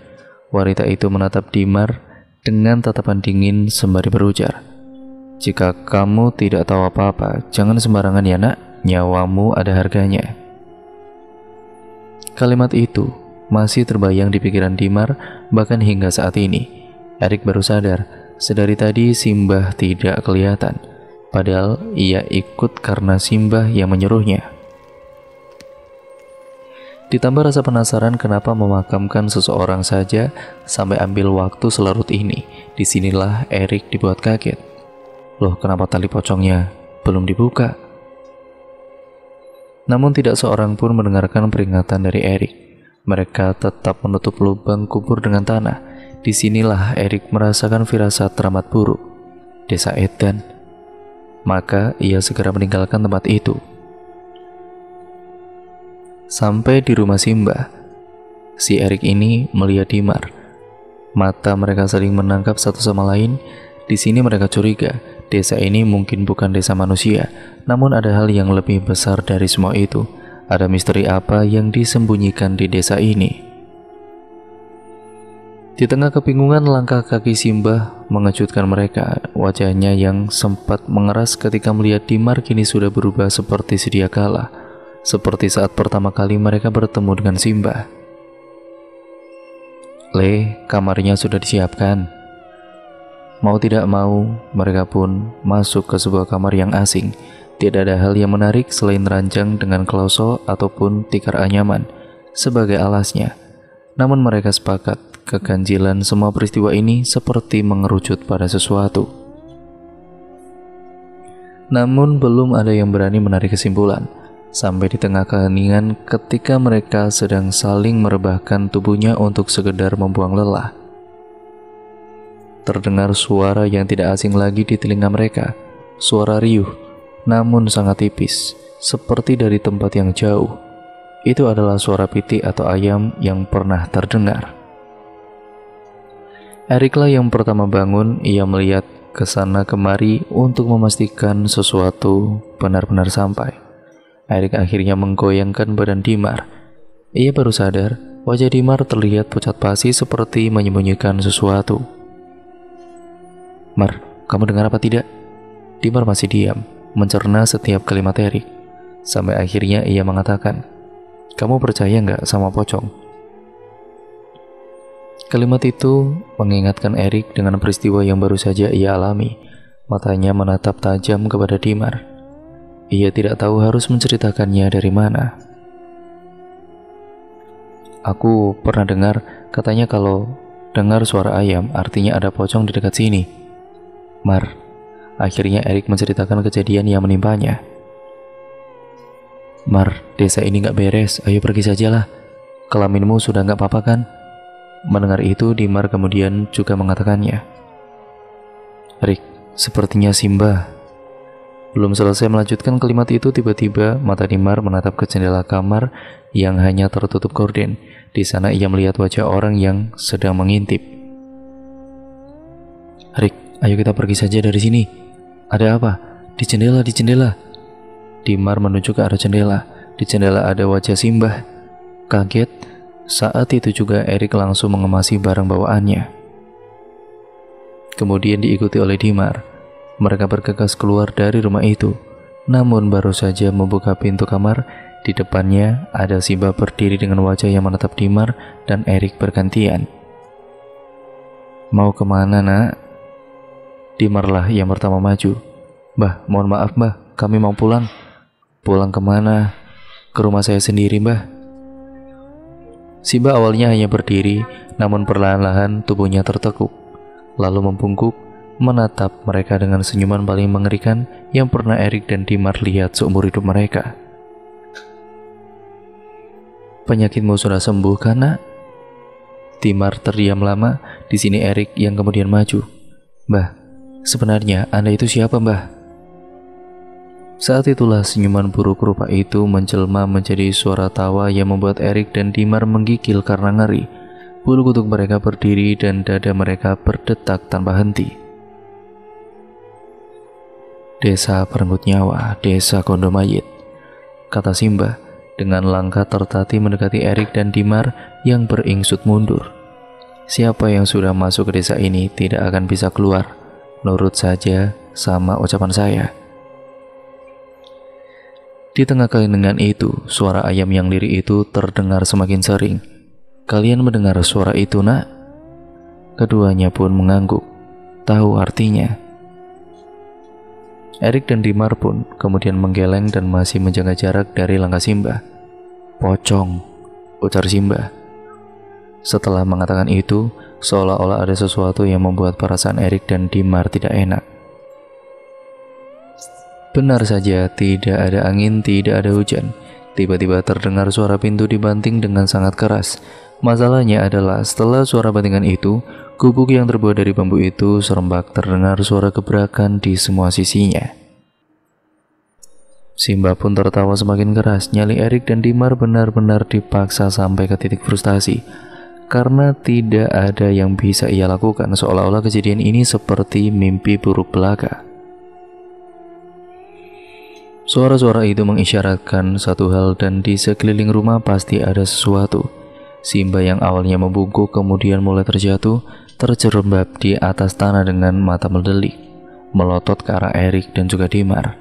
Wanita itu menatap Dimar dengan tatapan dingin sembari berujar, "Jika kamu tidak tahu apa-apa, jangan sembarangan ya nak, nyawamu ada harganya." Kalimat itu masih terbayang di pikiran Dimar bahkan hingga saat ini. Erik baru sadar, sedari tadi Simba tidak kelihatan, padahal ia ikut karena Simba yang menyuruhnya. Ditambah rasa penasaran kenapa memakamkan seseorang saja sampai ambil waktu selarut ini. Disinilah Erik dibuat kaget. Loh, kenapa tali pocongnya belum dibuka? Namun tidak seorang pun mendengarkan peringatan dari Erik. Mereka tetap menutup lubang kubur dengan tanah. Disinilah Erik merasakan firasat teramat buruk. Desa Edan. Maka ia segera meninggalkan tempat itu. Sampai di rumah Simba, si Erik ini melihat Dimar. Mata mereka saling menangkap satu sama lain. Di sini mereka curiga, desa ini mungkin bukan desa manusia, namun ada hal yang lebih besar dari semua itu. Ada misteri apa yang disembunyikan di desa ini? Di tengah kebingungan, langkah kaki Simba mengejutkan mereka. Wajahnya yang sempat mengeras ketika melihat Dimar kini sudah berubah seperti sedia kala. Seperti saat pertama kali mereka bertemu dengan Simba. "Le, kamarnya sudah disiapkan." Mau tidak mau, mereka pun masuk ke sebuah kamar yang asing. Tidak ada hal yang menarik selain ranjang dengan kloso ataupun tikar anyaman sebagai alasnya. Namun mereka sepakat, keganjilan semua peristiwa ini seperti mengerucut pada sesuatu. Namun belum ada yang berani menarik kesimpulan. Sampai di tengah keheningan ketika mereka sedang saling merebahkan tubuhnya untuk sekedar membuang lelah, terdengar suara yang tidak asing lagi di telinga mereka. Suara riuh, namun sangat tipis, seperti dari tempat yang jauh. Itu adalah suara pitik atau ayam yang pernah terdengar. Eriklah yang pertama bangun. Ia melihat ke sana kemari untuk memastikan sesuatu benar-benar sampai. Erik akhirnya menggoyangkan badan Dimar. Ia baru sadar, wajah Dimar terlihat pucat pasi seperti menyembunyikan sesuatu. "Mar, kamu dengar apa tidak?" Dimar masih diam, mencerna setiap kalimat Erik. Sampai akhirnya ia mengatakan, "Kamu percaya nggak sama pocong?" Kalimat itu mengingatkan Erik dengan peristiwa yang baru saja ia alami. Matanya menatap tajam kepada Dimar. Ia tidak tahu harus menceritakannya dari mana. "Aku pernah dengar, katanya kalau dengar suara ayam artinya ada pocong di dekat sini." Mar, akhirnya Erik menceritakan kejadian yang menimpanya. "Mar, desa ini gak beres, ayo pergi sajalah. Kelaminmu sudah gak apa-apa kan?" Mendengar itu, Dimar kemudian juga mengatakannya. "Rik, sepertinya Simba." Belum selesai melanjutkan kalimat itu, tiba-tiba mata Dimar menatap ke jendela kamar yang hanya tertutup gorden. Di sana ia melihat wajah orang yang sedang mengintip. "Rik, ayo kita pergi saja dari sini." "Ada apa?" Di jendela, di jendela." Dimar menuju ke arah jendela. Di jendela ada wajah Simba. Kaget, saat itu juga Erik langsung mengemasi barang bawaannya. Kemudian diikuti oleh Dimar. Mereka bergegas keluar dari rumah itu. Namun baru saja membuka pintu kamar, di depannya ada Simba berdiri dengan wajah yang menatap Dimar dan Erik bergantian. "Mau kemana nak?" Dimarlah yang pertama maju. "Mbah, mohon maaf mbah, kami mau pulang." "Pulang kemana?" "Ke rumah saya sendiri mbah." Simba awalnya hanya berdiri, namun perlahan-lahan tubuhnya tertekuk, lalu membungkuk, menatap mereka dengan senyuman paling mengerikan yang pernah Erik dan Dimar lihat seumur hidup mereka. "Penyakitmu sudah sembuh kan nak?" Dimar terdiam lama. Di sini Erik yang kemudian maju. "Mbah, sebenarnya Anda itu siapa mbah?" Saat itulah senyuman buruk rupa itu menjelma menjadi suara tawa yang membuat Erik dan Dimar menggigil karena ngeri. Bulu kuduk mereka berdiri dan dada mereka berdetak tanpa henti. "Desa perenggut nyawa, desa kondo mayit," kata Simba dengan langkah tertati mendekati Erik dan Dimar yang beringsut mundur. "Siapa yang sudah masuk ke desa ini tidak akan bisa keluar. Nurut saja sama ucapan saya." Di tengah keheningan itu, suara ayam yang lirih itu terdengar semakin sering. "Kalian mendengar suara itu, nak?" Keduanya pun mengangguk. Tahu artinya. Erik dan Dimar pun kemudian menggeleng dan masih menjaga jarak dari langkah Simba. "Pocong," ujar Simba. Setelah mengatakan itu, seolah-olah ada sesuatu yang membuat perasaan Erik dan Dimar tidak enak. Benar saja, tidak ada angin, tidak ada hujan. Tiba-tiba terdengar suara pintu dibanting dengan sangat keras. Masalahnya adalah setelah suara bantingan itu, gubuk yang terbuat dari bambu itu serempak terdengar suara gebrakan di semua sisinya. Simba pun tertawa semakin keras. Nyali Erik dan Dimar benar-benar dipaksa sampai ke titik frustasi. Karena tidak ada yang bisa ia lakukan, seolah-olah kejadian ini seperti mimpi buruk belaka. Suara-suara itu mengisyaratkan satu hal, dan di sekeliling rumah pasti ada sesuatu. Simba yang awalnya membungkuk kemudian mulai terjatuh, terjerembab di atas tanah dengan mata mendelik, melotot ke arah Erik dan juga Dimar.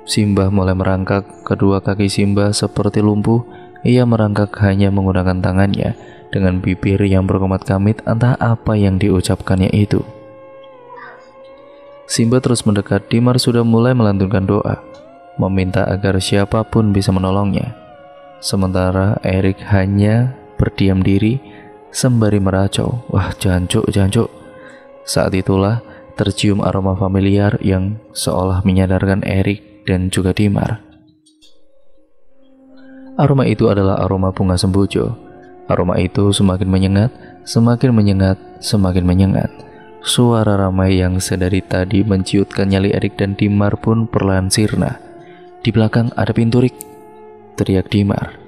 Simba mulai merangkak, kedua kaki Simba seperti lumpuh. Ia merangkak hanya menggunakan tangannya, dengan bibir yang berkomat-kamit entah apa yang diucapkannya itu. Simba terus mendekat. Dimar sudah mulai melantunkan doa, meminta agar siapapun bisa menolongnya. Sementara Erik hanya berdiam diri sembari meracau. "Wah, jancuk, jancuk." Saat itulah tercium aroma familiar yang seolah menyadarkan Erik dan juga Dimar. Aroma itu adalah aroma bunga sembujo. Aroma itu semakin menyengat, semakin menyengat, semakin menyengat. Suara ramai yang sedari tadi menciutkan nyali Erik dan Dimar pun perlahan sirna. "Di belakang ada pintu, Rik," teriak Dimar.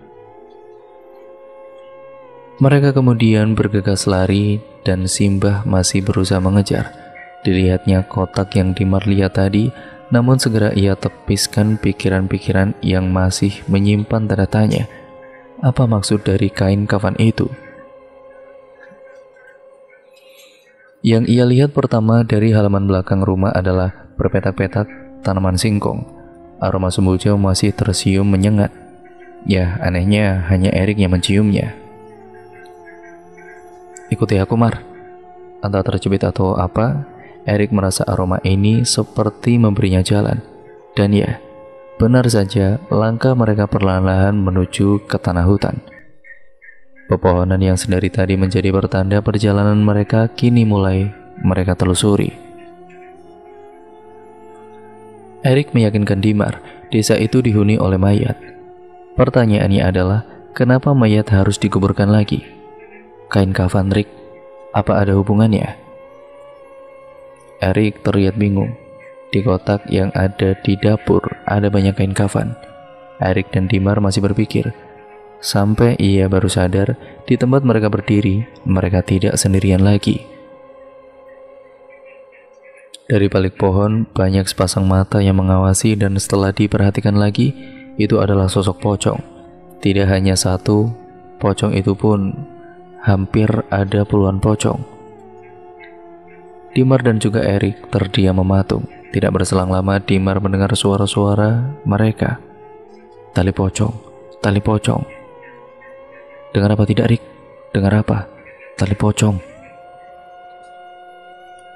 Mereka kemudian bergegas lari dan Simba masih berusaha mengejar. Dilihatnya kotak yang Dimar lihat tadi, namun segera ia tepiskan pikiran-pikiran yang masih menyimpan tanda tanya. Apa maksud dari kain kafan itu? Yang ia lihat pertama dari halaman belakang rumah adalah berpetak-petak tanaman singkong. Aroma sembujo masih tersium menyengat. Ya, anehnya hanya Erik yang menciumnya. "Ikuti aku, Mar." Entah tercubit atau apa, Erik merasa aroma ini seperti memberinya jalan. Dan ya, benar saja, langkah mereka perlahan-lahan menuju ke tanah hutan. Pepohonan yang sedari tadi menjadi pertanda perjalanan mereka kini mulai mereka telusuri. Erik meyakinkan Dimar, desa itu dihuni oleh mayat. Pertanyaannya adalah, kenapa mayat harus dikuburkan lagi? Kain kafan, Rik, apa ada hubungannya? Erik terlihat bingung. Di kotak yang ada di dapur ada banyak kain kafan. Erik dan Dimar masih berpikir. Sampai ia baru sadar, di tempat mereka berdiri, mereka tidak sendirian lagi. Dari balik pohon, banyak sepasang mata yang mengawasi, dan setelah diperhatikan lagi, itu adalah sosok pocong. Tidak hanya satu, pocong itu pun hampir ada puluhan pocong. Dimar dan juga Erik terdiam mematung. Tidak berselang lama, Dimar mendengar suara-suara mereka. "Tali pocong, tali pocong." "Dengar apa tidak, Rik? Dengar apa?" "Tali pocong."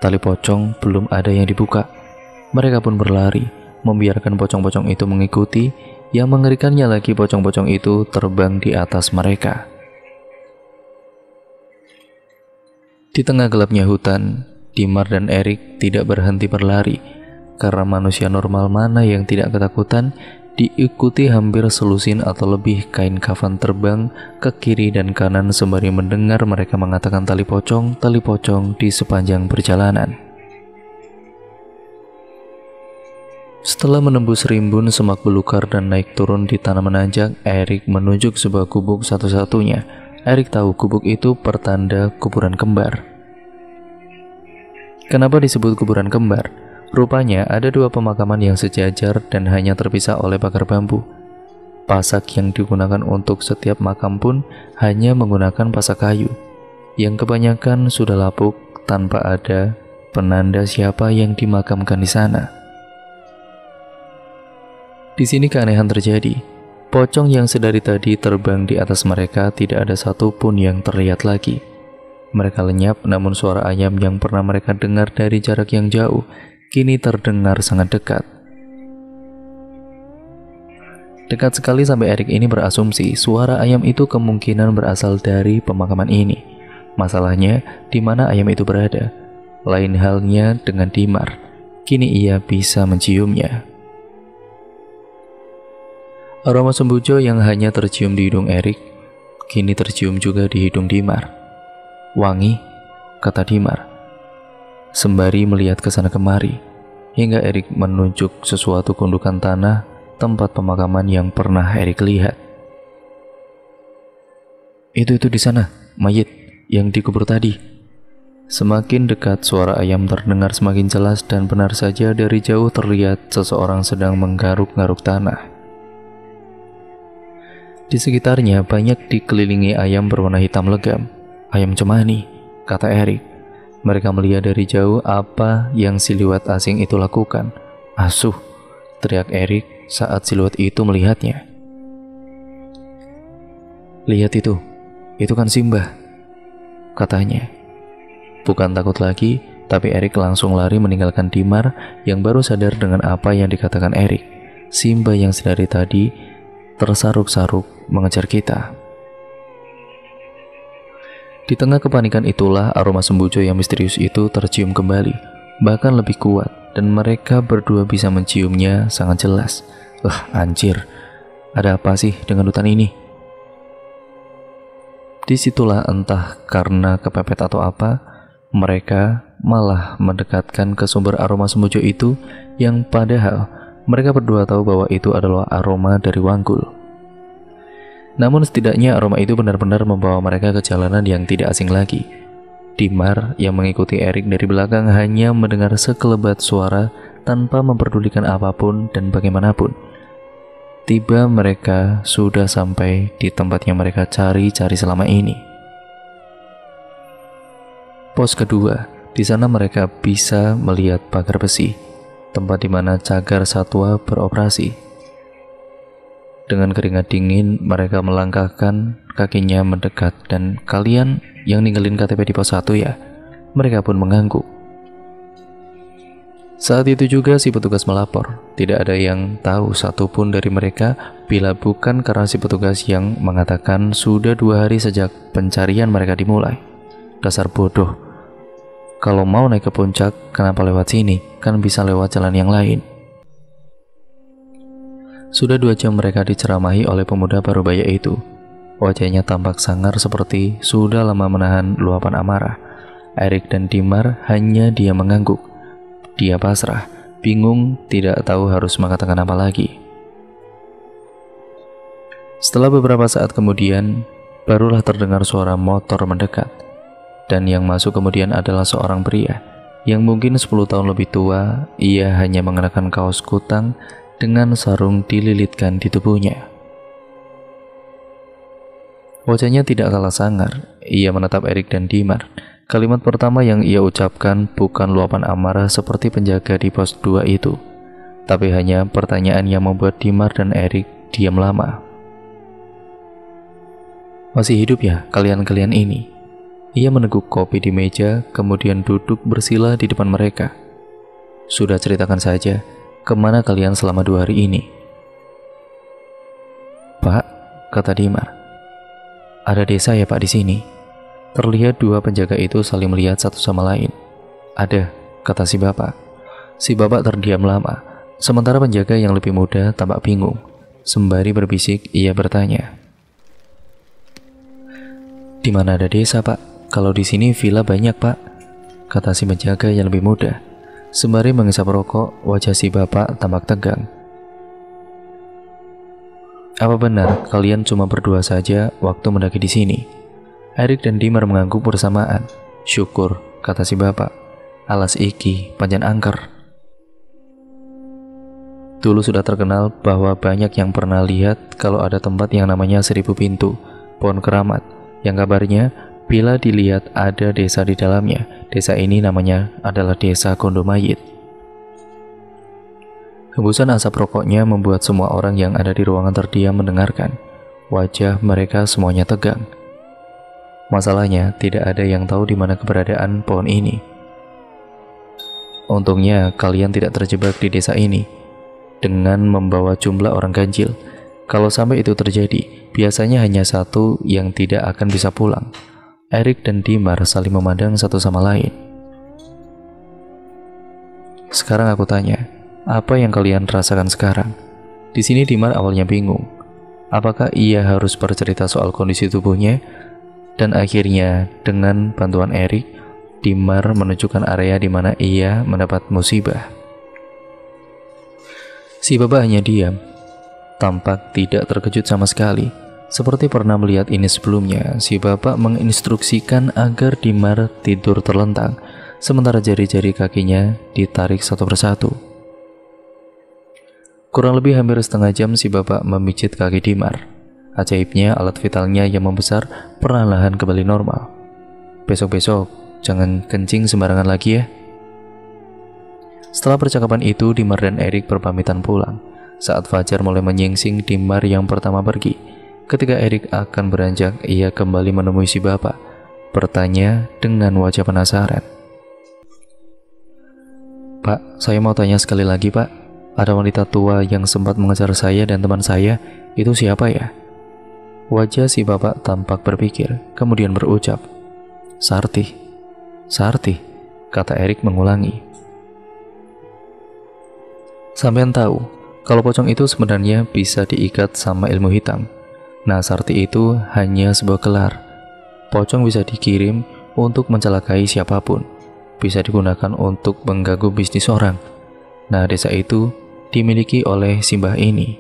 Tali pocong belum ada yang dibuka. Mereka pun berlari, membiarkan pocong-pocong itu mengikuti. Yang mengerikannya lagi, pocong-pocong itu terbang di atas mereka. Di tengah gelapnya hutan, Dimar dan Erik tidak berhenti berlari. Karena manusia normal mana yang tidak ketakutan, diikuti hampir selusin atau lebih kain kafan terbang ke kiri dan kanan sembari mendengar mereka mengatakan tali pocong di sepanjang perjalanan. Setelah menembus rimbun semak belukar dan naik turun di tanah menanjak, Erik menunjuk sebuah gubuk satu-satunya. Erik tahu gubuk itu pertanda kuburan kembar. Kenapa disebut kuburan kembar? Rupanya ada dua pemakaman yang sejajar dan hanya terpisah oleh pagar bambu. Pasak yang digunakan untuk setiap makam pun hanya menggunakan pasak kayu, yang kebanyakan sudah lapuk tanpa ada penanda siapa yang dimakamkan di sana. Di sini keanehan terjadi. Pocong yang sedari tadi terbang di atas mereka tidak ada satupun yang terlihat lagi. Mereka lenyap, namun suara ayam yang pernah mereka dengar dari jarak yang jauh kini terdengar sangat dekat. Dekat sekali sampai Erik ini berasumsi suara ayam itu kemungkinan berasal dari pemakaman ini. Masalahnya, di mana ayam itu berada? Lain halnya dengan Dimar. Kini ia bisa menciumnya. Aroma sembujo yang hanya tercium di hidung Erik, kini tercium juga di hidung Dimar. Wangi, kata Dimar, sembari melihat ke sana kemari, hingga Erik menunjuk sesuatu gundukan tanah tempat pemakaman yang pernah Erik lihat. Itu di sana, mayit yang dikubur tadi. Semakin dekat suara ayam terdengar semakin jelas dan benar saja dari jauh terlihat seseorang sedang menggaruk-garuk tanah. Di sekitarnya banyak dikelilingi ayam berwarna hitam legam. Ayam cemani, kata Erik. Mereka melihat dari jauh apa yang siluet asing itu lakukan. Asuh, teriak Erik saat siluet itu melihatnya. Lihat itu kan Simbah, katanya. Bukan takut lagi, tapi Erik langsung lari meninggalkan Dimar yang baru sadar dengan apa yang dikatakan Erik. Simbah yang sedari tadi tersaruk-saruk mengejar kita. Di tengah kepanikan itulah aroma sembujo yang misterius itu tercium kembali, bahkan lebih kuat, dan mereka berdua bisa menciumnya sangat jelas. Anjir, ada apa sih dengan hutan ini? Disitulah entah karena kepepet atau apa, mereka malah mendekatkan ke sumber aroma sembujo itu, yang padahal mereka berdua tahu bahwa itu adalah aroma dari Wanggul. Namun setidaknya aroma itu benar-benar membawa mereka ke jalanan yang tidak asing lagi. Dimar yang mengikuti Erik dari belakang hanya mendengar sekelebat suara tanpa memperdulikan apapun dan bagaimanapun. Tiba mereka sudah sampai di tempat yang mereka cari-cari selama ini. Pos kedua, di sana mereka bisa melihat pagar besi, tempat di mana cagar satwa beroperasi. Dengan keringat dingin, mereka melangkahkan kakinya mendekat, dan kalian yang ninggalin KTP di pos 1 ya? Mereka pun mengangguk. Saat itu juga si petugas melapor. Tidak ada yang tahu satupun dari mereka, bila bukan karena si petugas yang mengatakan sudah 2 hari sejak pencarian mereka dimulai. Dasar bodoh. Kalau mau naik ke puncak, kenapa lewat sini? Kan bisa lewat jalan yang lain. Sudah 2 jam mereka diceramahi oleh pemuda parubaya itu. Wajahnya tampak sangar seperti sudah lama menahan luapan amarah. Erik dan Dimar hanya dia mengangguk. Dia pasrah, bingung, tidak tahu harus mengatakan apa lagi. Setelah beberapa saat kemudian, barulah terdengar suara motor mendekat. Dan yang masuk kemudian adalah seorang pria yang mungkin 10 tahun lebih tua. Ia hanya mengenakan kaos kutang dengan sarung dililitkan di tubuhnya. Wajahnya tidak kalah sangar. Ia menatap Erik dan Dimar. Kalimat pertama yang ia ucapkan bukan luapan amarah seperti penjaga di pos 2 itu, tapi hanya pertanyaan yang membuat Dimar dan Erik diam lama. Masih hidup ya kalian-kalian ini? Ia meneguk kopi di meja, kemudian duduk bersila di depan mereka. Sudah ceritakan saja, kemana kalian selama 2 hari ini? Pak, kata Dimar, ada desa ya Pak di sini. Terlihat 2 penjaga itu saling melihat satu sama lain. Ada, kata si bapak. Si bapak terdiam lama, sementara penjaga yang lebih muda tampak bingung. Sembari berbisik, ia bertanya, di mana ada desa Pak? Kalau di sini villa banyak Pak, kata si penjaga yang lebih muda. Sembari menghisap rokok, wajah si bapak tampak tegang. Apa benar kalian cuma berdua saja waktu mendaki di sini? Erik dan Dimar mengangguk bersamaan. Syukur, kata si bapak. Alas iki, panjang angker. Dulu sudah terkenal bahwa banyak yang pernah lihat kalau ada tempat yang namanya 1000 pintu, pohon keramat, yang kabarnya bila dilihat ada desa di dalamnya. Desa ini namanya adalah Desa Gondomayit. Hembusan asap rokoknya membuat semua orang yang ada di ruangan terdiam mendengarkan. Wajah mereka semuanya tegang. Masalahnya, tidak ada yang tahu di mana keberadaan pohon ini. Untungnya, kalian tidak terjebak di desa ini dengan membawa jumlah orang ganjil. Kalau sampai itu terjadi, biasanya hanya satu yang tidak akan bisa pulang. Erik dan Dimar saling memandang satu sama lain. Sekarang aku tanya, apa yang kalian rasakan sekarang? Di sini Dimar awalnya bingung. Apakah ia harus bercerita soal kondisi tubuhnya? Dan akhirnya dengan bantuan Erik, Dimar menunjukkan area di mana ia mendapat musibah. Si bapak hanya diam, tampak tidak terkejut sama sekali. Seperti pernah melihat ini sebelumnya, si bapak menginstruksikan agar Dimar tidur terlentang, sementara jari-jari kakinya ditarik satu persatu. Kurang lebih hampir setengah jam si bapak memijit kaki Dimar. Ajaibnya alat vitalnya yang membesar perlahan kembali normal. Besok-besok jangan kencing sembarangan lagi ya. Setelah percakapan itu, Dimar dan Erik berpamitan pulang. Saat fajar mulai menyingsing, Dimar yang pertama pergi. Ketika Erik akan beranjak, ia kembali menemui si bapak, bertanya dengan wajah penasaran. Pak, saya mau tanya sekali lagi pak, ada wanita tua yang sempat mengejar saya dan teman saya, itu siapa ya? Wajah si bapak tampak berpikir, kemudian berucap, Sarti. Sarti, kata Erik mengulangi. Sampean tahu, kalau pocong itu sebenarnya bisa diikat sama ilmu hitam. Nah, Sarti itu hanya sebuah gelar. Pocong bisa dikirim untuk mencelakai siapapun, bisa digunakan untuk mengganggu bisnis orang. Nah, desa itu dimiliki oleh Simbah ini.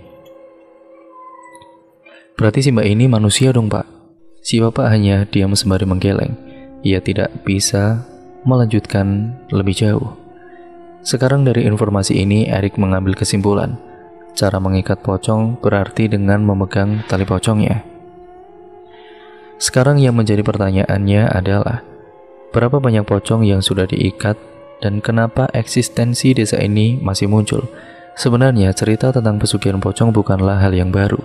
Berarti Simbah ini manusia dong pak? Si bapak hanya diam sembari menggeleng. Ia tidak bisa melanjutkan lebih jauh. Sekarang dari informasi ini, Erik mengambil kesimpulan. Cara mengikat pocong berarti dengan memegang tali pocongnya. Sekarang yang menjadi pertanyaannya adalah, berapa banyak pocong yang sudah diikat dan kenapa eksistensi desa ini masih muncul? Sebenarnya cerita tentang pesugihan pocong bukanlah hal yang baru.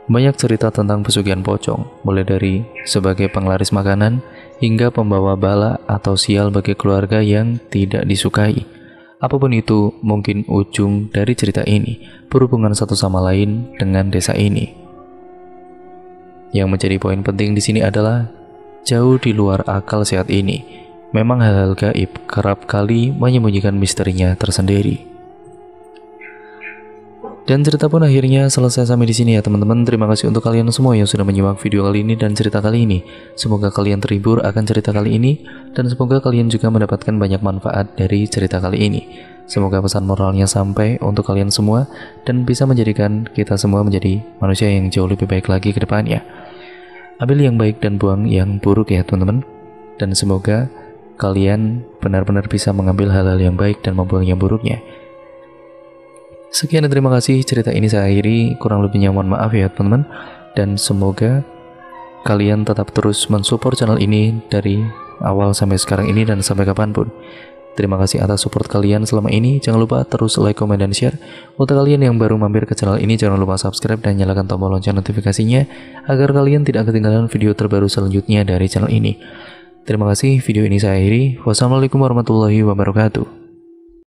Banyak cerita tentang pesugihan pocong, mulai dari sebagai penglaris makanan hingga pembawa bala atau sial bagi keluarga yang tidak disukai. Apapun itu, mungkin ujung dari cerita ini berhubungan satu sama lain dengan desa ini. Yang menjadi poin penting di sini adalah jauh di luar akal sehat ini. Memang hal-hal gaib kerap kali menyembunyikan misterinya tersendiri. Dan cerita pun akhirnya selesai sampai di sini ya teman-teman. Terima kasih untuk kalian semua yang sudah menyimak video kali ini dan cerita kali ini. Semoga kalian terhibur akan cerita kali ini dan semoga kalian juga mendapatkan banyak manfaat dari cerita kali ini. Semoga pesan moralnya sampai untuk kalian semua dan bisa menjadikan kita semua menjadi manusia yang jauh lebih baik lagi ke depannya. Ambil yang baik dan buang yang buruk ya teman-teman. Dan semoga kalian benar-benar bisa mengambil hal-hal yang baik dan membuang yang buruknya. Sekian dan terima kasih, cerita ini saya akhiri. Kurang lebihnya mohon maaf ya teman-teman. Dan semoga kalian tetap terus mensupport channel ini dari awal sampai sekarang ini dan sampai kapanpun. Terima kasih atas support kalian selama ini. Jangan lupa terus like, komen, dan share. Untuk kalian yang baru mampir ke channel ini, jangan lupa subscribe dan nyalakan tombol lonceng notifikasinya agar kalian tidak ketinggalan video terbaru selanjutnya dari channel ini. Terima kasih, video ini saya akhiri. Wassalamualaikum warahmatullahi wabarakatuh.